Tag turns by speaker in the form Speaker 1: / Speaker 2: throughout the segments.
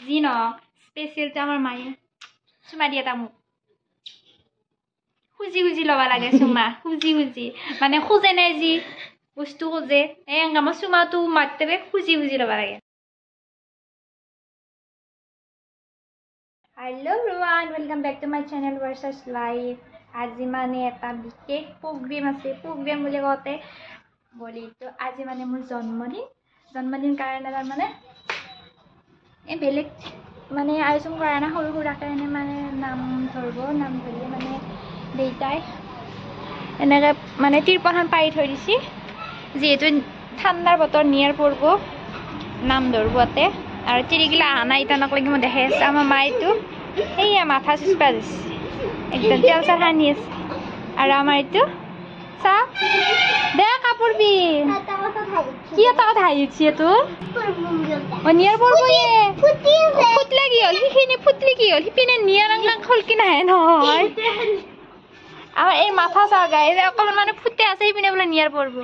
Speaker 1: যি ন স্পেচিয়েলটো আমাৰ মায়ে চুমা দিয়ে তামোক খুজি খুজি ল'ব লাগে চুমা খুজি খুজি মানে খোজে নাই যি বস্তু খোজে আমাৰ চুমাটো মাতে খুজি খুজি ল'ব লাগে hello' everyone welcome back to my channel ভাৰ্চেছ লাইফ আজি মানে এটা বিশেষ প্ৰগ্ৰেম আছে প্ৰগ্ৰেম বুলি কওঁতে বলিটো আজি মানে মোৰ জন্মদিন কাৰণে তাৰমানে এই বেলেগ মানে আয়োজন কৰা নাই সৰু সুৰাকৈ এনে মানে নাম ধৰিব নাম ধৰিলে মানে দেউতাই এনেকৈ মানে তিৰপালখন পাৰি থৈ দিছে যিহেতু ঠাণ্ডাৰ বতৰ নিয়াৰ পৰ্ব নাম ধৰিবতে আৰু তিৰিগিলা অহা নাই ইটানক লাগি মই দেখাই আছে আমাৰ মায়েতো সেয়া মাথা চুচপা দিছে একদম তেল চাহ সানি আছে আৰু আমাৰ এইটো চাহ দে কাপোৰ বি কি এটা কথা হাঁহি উঠছি তোৰ নিয়াৰ পৰ্ব ফুটলে কি হ'ল সিখিনি ফুটলি কি হ'ল সিপিনে নিয়াৰ আংলাং খলকি নাহে নহয় আমাৰ এই মাথা চাহ গাই অকণমান মানে ফুটে আছে সিপিনে বোলে নিয়াৰ পৰ্ব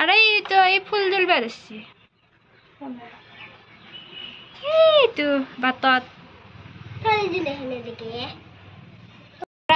Speaker 1: আৰু এইটো এই ফুল জ্বলিব ধৰিছে এইটো বাটত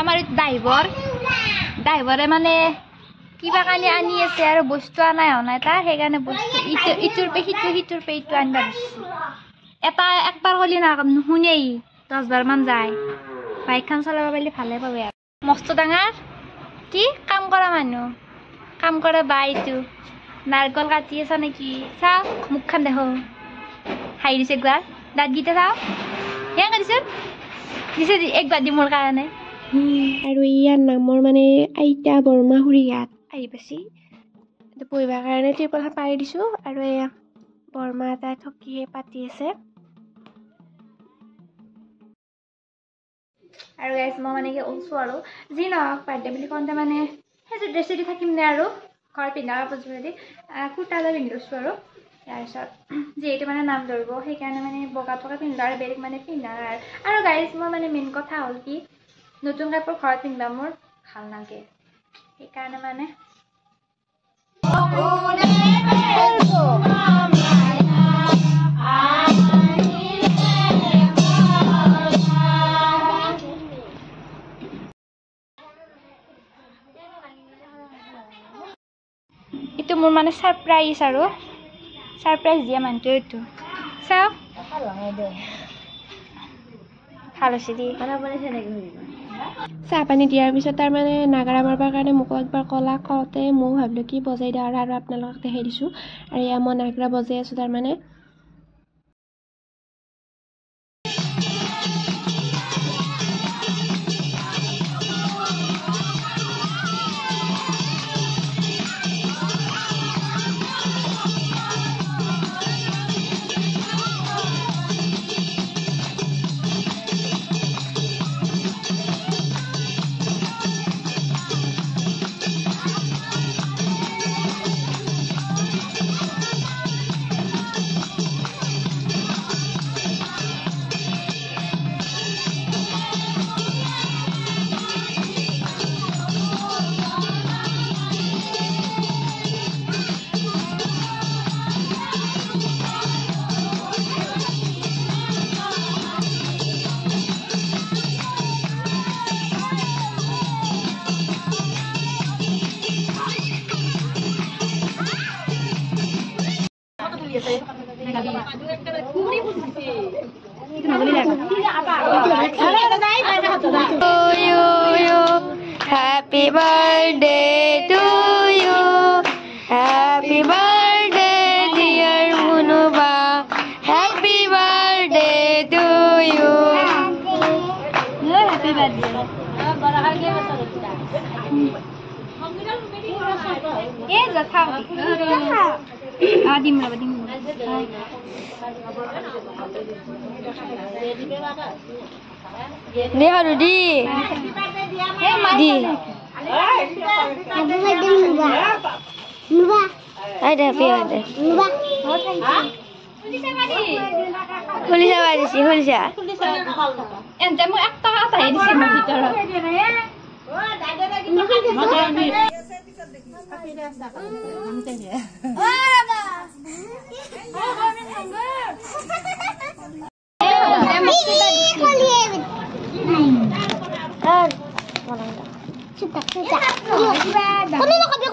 Speaker 1: আমাৰ ড্ৰাইভৰে মানে কিবা কানি আনি আছে আৰু বস্তু আনাই হোৱা নাই তাৰ সেইকাৰণে বস্তু ইটোৰ পে সিটোৰ পে ইটো আনিব ধৰিছে একবাৰ ক'লি নুশুনেই 10 বাৰমান যায় বাইকখন চলাব পাৰিলে ভালে পাবে আৰু মস্ত ডাঙৰ কি কাম কৰা মানুহ কাম কৰা বা এইটো নাৰিকল কাটি আছা নেকি চাওঁ মুখখন দেখো হাঁহি দিছে একবাৰ দাঁতকেইটা চাওঁ সেয়া কাটিছে দিছে একবাৰ দি মোৰ কাৰণে আৰু ইয়াৰ নামৰ মানে আইতা বৰমা খুৰী ইয়াত আহি পাইছি পঢ়িবৰ কাৰণে ত্ৰিপলখন পাৰি দিছোঁ আৰু এয়া বৰমা এটা থকিয়ে পাতি আছে আৰু গাইজ মই মানে কি ওলছোঁ আৰু যি নহওক বাৰ্থডে বুলি কওঁতে মানে সেইযোৰ ড্ৰেছ দি থাকিম নে আৰু ঘৰ পিন্ধা কাপোৰযোৰেদি কুৰ্তা এযোৰ পিন্ধি লৈছোঁ আৰু তাৰপিছত যিহেতু মানে নাম ধৰিব সেইকাৰণে মানে বগা পিন্ধিলোঁ আৰু বেলেগ মানে পিন্ধা নাই আৰু গাইজ মই মানে মেইন কথা হ'ল কি নতুন কাপোৰ ঘৰত পিন্ধবা মোৰ ভাল নালাগে সেইকাৰণে মানে এইটো মোৰ মানে ছাৰপ্ৰাইজ আৰু ছাৰপ্ৰাইজ দিয়া মানুহটো এইটো চাওক ভাল হৈছে দি চাহ পানী দিয়াৰ পিছত তাৰ মানে নাগাৰা মাৰিবৰ কাৰণে মোকো একবাৰ ক'লা কওঁতে ময়ো ভাবিলোঁ কি বজাই দিওঁ আৰু আপোনালোকক দেখাই দিছোঁ আৰু এয়া মই নাগাৰা বজাই আছোঁ তাৰমানে Happy birthday to you. Happy birthday dear Munuba. Happy birthday to you. Happy birthday. Ye jatha. Adim la badim. Ne harudi. Di. Ada ada. Hulisa badi sih hulisa. Ente mau akta kata ini sih mau bicara.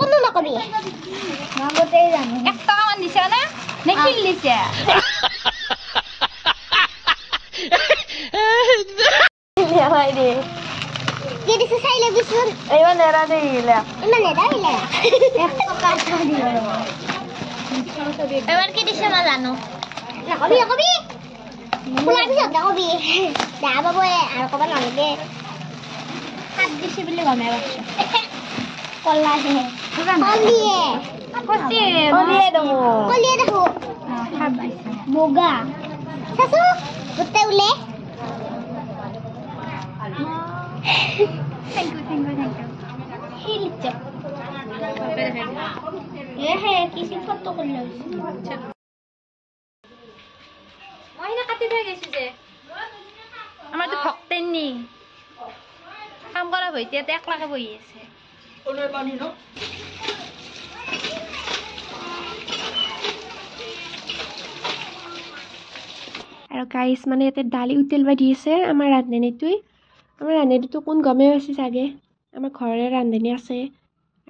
Speaker 2: কোনো নকবি
Speaker 1: আগতেই জানো 1 টকা মান দিছা না নে কিল দিছা
Speaker 2: হয় দে কি দিছে চাইলে বিচুন
Speaker 1: এইবা নেৰা দেইলা
Speaker 2: ইমান নেদাইলা 1 টকা দিও এবাৰ কি দিছে মই জানো নকবি খোলা পিছত নকবি দা বাবু আৰু কব নালাগে হাত দিছে বুলি গমে পাইছো কলাহে কলিয়ে দেখো বগা চাচু গোটেই উলে
Speaker 1: থ্যাংক ইউ
Speaker 2: হিলিচ হে কিছু ফটো কৰি লৈছো
Speaker 1: মই না কাটি থৈ গৈছো যে আমাৰ তো ভক্তেন নি কাম কৰা ভইতিয়াতে একলাকে বহি আছে
Speaker 3: ওলৈ পানী ন
Speaker 4: আৰু গাইছ মানে ইয়াতে দালি উতলিব দি আছে আমাৰ ৰান্ধনীটো কোন গমেই আছে চাগে আমাৰ ঘৰৰে ৰান্ধনী আছে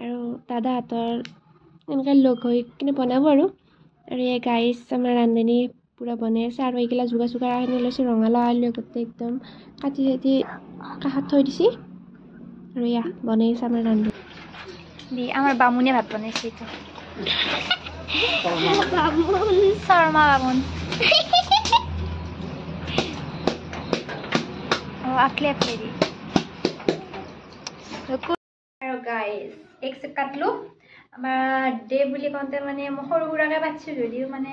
Speaker 4: আৰু দাদাহঁতৰ এনেকৈ লগ হৈ কিনে বনাব আৰু এই গাইছ আমাৰ ৰান্ধনী পূৰা বনাই আছে আৰু এইগিলা যোগাৰ আনি লৈছোঁ ৰঙালাও আলু গোটেই একদম কাটি কাষত থৈ দিছে আৰু এয়া বনাই আছে আমাৰ ৰান্ধনী
Speaker 1: দি আমাৰ বামুণে ভাত বনাইছে এইটো শৰ্মা বামুণ আকলে দি আৰু গাইজ এক চেক কাটলো আমাৰ ডে বুলি কওঁতে মানে মই সৰু সুৰাকৈ পাতিছোঁ যদিও মানে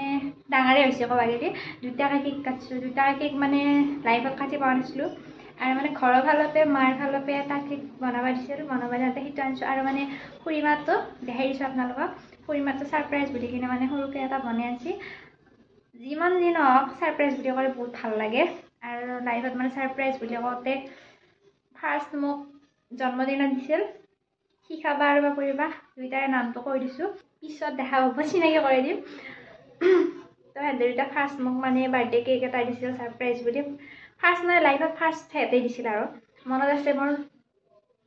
Speaker 1: ডাঙৰে হৈছে ক'ব গ'লে 2টা কেক কাটিছোঁ 2টা কেক মানে লাইভত কাটি পোৱা নাছিলোঁ আৰু মানে ঘৰৰ ফালতে মাৰ ফালতে এটা কেক বনাব দিছিল বনাব যাওঁতে সেইটো আনিছোঁ আৰু মানে খুৰীমাটো দেখাই দিছোঁ আপোনালোকক খুৰীমাটো ছাৰপ্ৰাইজ বুলি কিনে মানে সৰুকৈ এটা বনাই আনিছে যিমান যি নহওক ছাৰপ্ৰাইজ বুলি ক'লে বহুত ভাল লাগে আৰু লাইভত মানে ছাৰপ্ৰাইজ বুলি কওঁতে ফাৰ্ষ্ট মোক জন্মদিনত দিছিল শিকাবা আৰু বা কৰিবা 2টাৰে নামটো কৈ দিছোঁ পিছত দেখা পাব চিনাকি কৰি দিম তো সিহঁতে 2টা ফাৰ্ষ্ট মোক মানে বাৰ্থডে কেক এটা দিছিল ছাৰপ্ৰাইজ বুলি ফাৰ্ষ্ট নাই লাইফত ফাৰ্ষ্ট সিহঁতে দিছিল আৰু মনত আছে মোৰ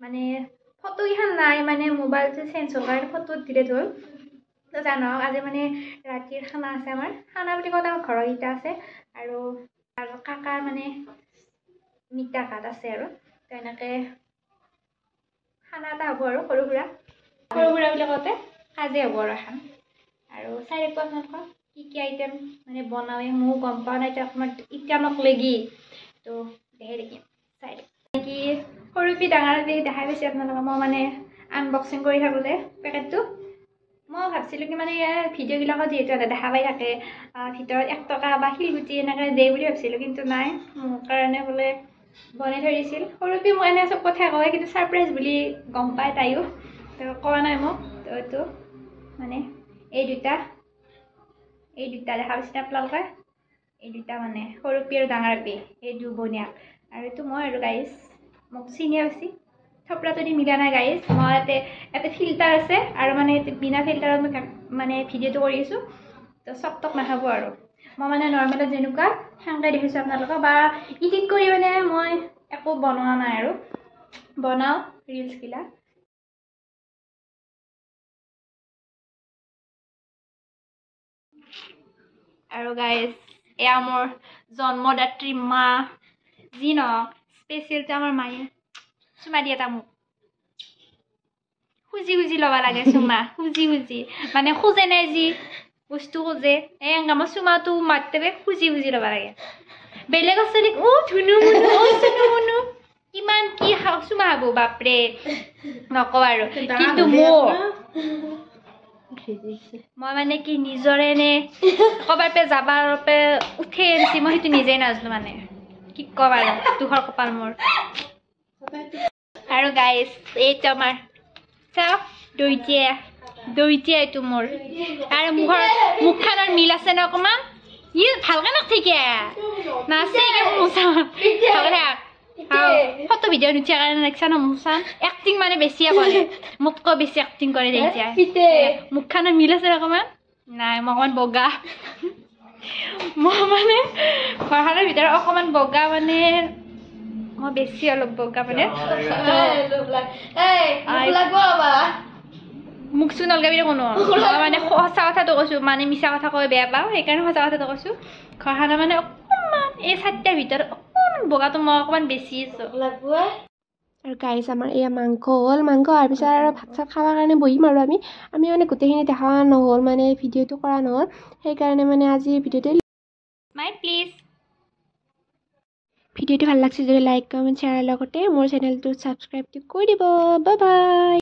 Speaker 1: মানে ফটোকেইখন নাই মানে মোবাইলটো চেঞ্জ হোৱাৰ কাৰণে ফটো ডিলিট হ'ল তো জানক আজি মানে ৰাতিৰ খানা আছে আমাৰ খানা বুলি কওঁতে আমাৰ ঘৰৰ কেইটা আছে আৰু কাকাৰ মানে মিঠা ভাত আছে আৰু তো এনেকৈ খানা এটা হ'ব আৰু সৰু সুৰা বুলি কওঁতে সাজে হ'ব আৰু এখন আৰু চাই দেখোঁ আপোনালোকক কি আইটেম মানে বনাওঁৱে ময়ো গম পোৱা নাই অকণমান এতিয়া নকলেগি তো দেখাই দেখিম চাই কি সৰু পি ডাঙৰ পি দেখাই পাইছে আপোনালোকক মই মানে আনবক্সিং কৰি থাকোঁতে পেকেটটো মই ভাবিছিলোঁ কি মানে ভিডিঅ'বিলাকত যিহেতু দেখা পাই থাকে ভিতৰত 1 টকা বা শিলগুটি এনেকৈ দিয়ে বুলি ভাবিছিলোঁ কিন্তু নাই মোৰ কাৰণে বোলে বনাই থৈ দিছিল সৰুপি মই এনে চব কথা কয় কিন্তু ছাৰপ্ৰাইজ বুলি গম পায় তাইও তো কোৱা নাই মোক তো এইটো মানে এই দুটা দেখা পাইছে আপোনালোকে এই দুটা মানে সৰুপি আৰু ডাঙৰ পি এই দুবনীয়া আৰু এইটো মই আৰু গাইজ মোক চিনিয়ে পাইছে থপৰাটো দি মিলা নাই গাইজ মই ইয়াতে ফিল্টাৰ আছে আৰু মানে বিনা ফিল্টাৰত মই মানে ভিডিঅ'টো কৰি আছোঁ তো চক নাখাব আৰু মই মানে নৰ্মেলত যেনেকুৱা সেনেকৈ দেখিছোঁ আপোনালোকক বা ইডিট কৰি মানে মই একো বনোৱা নাই আৰু বনাওঁ ৰিলছগিলা আৰু গাইজ এয়া মোৰ জন্মদাত্ৰী মা যি নহওক স্পেচিয়েলটো আমাৰ মায়ে চুমা দিয়ে এটা মোক খুজি ল'ব লাগে চুমা খুজি মানে খোজে নাই যি বস্তু খোজে এনেকৈ মই চুমাটো মাতে খুজি ল'ব লাগে বেলেগ আছে নেকি ধুনু মুনু কিমান কি চুমা হ'ব বাপৰে নকওঁ আৰু কিন্তু মোৰ মই মানে কি নিজৰে নে ক'ৰবাৰ পৰা যাবাৰ পৰা উঠি আনিছি মই সেইটো নিজেই নাজানো মানে কি ক'ম আৰু দুখৰ কপাল মোৰ আৰু গাইজ এইটো আমাৰ চাওক দৈতিয়া এইটো মোৰ আৰু মুখখনৰ মিল আছে ন অকণমান ই ভালকৈ নাথাকে নাচে ভালকৈ ফটো ভিডিঅ' নুঠিয়া কাৰণে দেখিছা ন মুখখন এক্টিং মানে বেছিয়ে কৰে মোতকৈ বেছি এক্টিং কৰে দেখিছা মুখখনৰ মিল আছে অকণমান নাই মই অকণমান বগা মই মানে ঘৰখনৰ ভিতৰত অকণমান বগা মানে মই বেছি অলপ বগা মানে মোক চোন নলগাবি কোনো মানে সঁচা কথাটো কৈছোঁ মানে মিছা কথা কৈ বেয়া পাওঁ সেইকাৰণে সঁচা কথাটো কৈছোঁ ঘৰখনৰ মানে অকণমান এই 4টাৰ ভিতৰত অকণমান বগাটো মই অকণমান বেছি আছোঁ
Speaker 4: আৰু গাইজ আমাৰ এয়া মাংস হ'ল মাংস হোৱাৰ পিছত আৰু ভাত চাত খাবৰ কাৰণে বহিম আৰু আমি মানে গোটেইখিনি দেখা নহ'ল মানে ভিডিঅ'টো কৰা নহ'ল সেইকাৰণে মানে আজি ভিডিঅ'টো
Speaker 1: মাই প্লিজ
Speaker 4: ভিডিঅ'টো ভাল লাগিছে যদি লাইক কমেণ্ট শ্বেয়াৰৰ লগতে মোৰ চেনেলটো ছাবস্ক্ৰাইবটো কৰি দিব বাই বাই